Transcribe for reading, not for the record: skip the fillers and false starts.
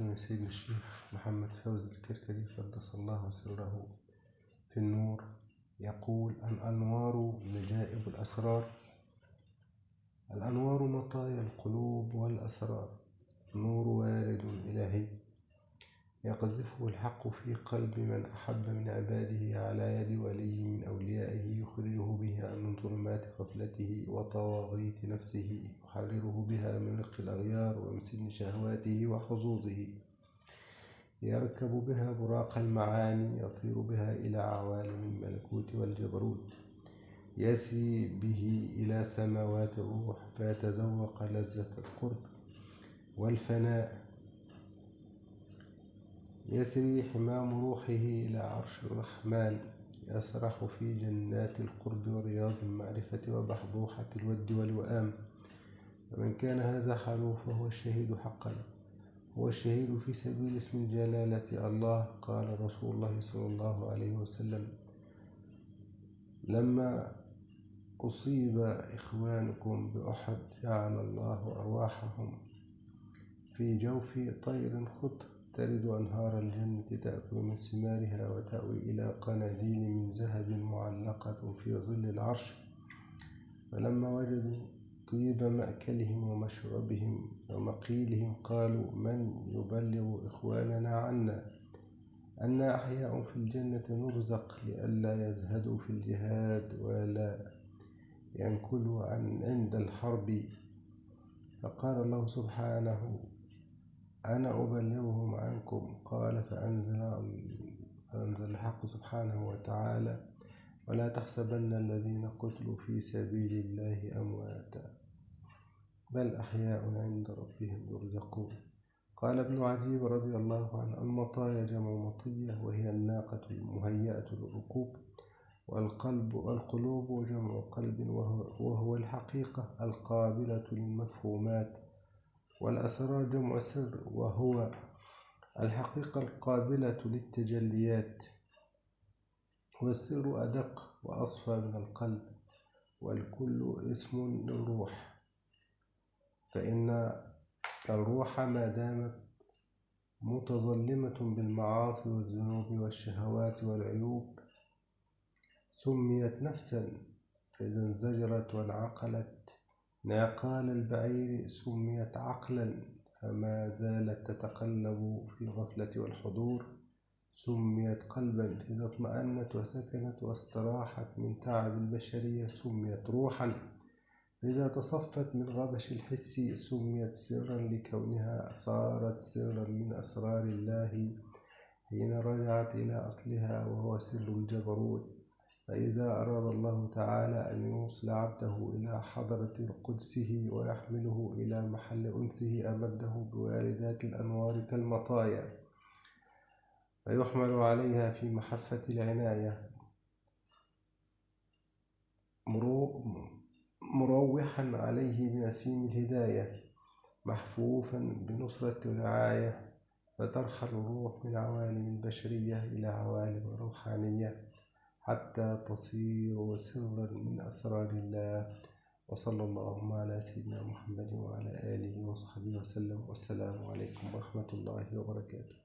من سيدنا الشيخ محمد فوزي الكركري قدس الله سره في النور، يقول: الأنوار نجائب الأسرار. الأنوار مطايا القلوب والأسرار، نور وارد إلهي يقذفه الحق في قلب من أحب من عباده على يد ولي من أوليائه، يخرجه بها من ظلمات غفلته وطواغيت نفسه، يحرره بها من رق الأغيار ومسن شهواته وحظوظه، يركب بها براق المعاني، يطير بها إلى عوالم الملكوت والجبروت، يسري به إلى سماوات الروح فيتذوق لذة القرب والفناء، يسري حمام روحه إلى عرش الرحمن، يسرح في جنات القرب ورياض المعرفة وبحبوحة الود والوئام. ومن كان هذا حاله فهو الشهيد حقا، هو الشهيد في سبيل اسم الجلالة الله. قال رسول الله صلى الله عليه وسلم: لما أصيب إخوانكم بأحد جعل الله أرواحهم في جوف طير خضر ترد أنهار الجنة تأكل من ثمارها وتأوي إلى قناديل من ذهب معلقة في ظل العرش. فلما وجدوا طيب مأكلهم ومشربهم ومقيلهم قالوا: من يبلغ إخواننا عنا أنا أحياء في الجنة نرزق، لئلا يزهدوا في الجهاد ولا ينكلوا عند الحرب. فقال الله سبحانه: أنا أبلغهم عنكم. قال فأنزل الحق سبحانه وتعالى: ولا تحسبن الذين قتلوا في سبيل الله أمواتا بل أحياء عند ربهم يرزقون. قال ابن عجيب رضي الله عنه: المطايا جمع مطية، وهي الناقة المهيئة للركوب، والقلوب جمع قلب، وهو الحقيقة القابلة للمفهومات، والأسرار جمع سر، وهو الحقيقة القابلة للتجليات، والسر أدق وأصفى من القلب، والكل اسم للروح. فإن الروح ما دامت متظلمة بالمعاصي والذنوب والشهوات والعيوب سميت نفسا، فإذا انزجرت وانعقلت ناقال البعير سميت عقلا، فما زالت تتقلب في الغفلة والحضور سميت قلبا، إذا اطمأنت وسكنت واستراحت من تعب البشرية سميت روحا، إذا تصفت من غبش الحس سميت سرا، لكونها صارت سرا من أسرار الله حين رجعت إلى أصلها، وهو سر الجبروت. فإذا أراد الله تعالى أن يوصل عبده إلى حضرة قدسه ويحمله إلى محل أنسه أمده بواردات الأنوار كالمطايا، فيحمل عليها في محفة العناية، مروحا عليه بنسيم الهداية، محفوفا بنصرة الرعاية، فترحل الروح من عوالم البشرية إلى عوالم روحانية حتى تصير سرا من أسرار الله. وصلى الله على سيدنا محمد وعلى آله وصحبه وسلم، والسلام عليكم ورحمة الله وبركاته.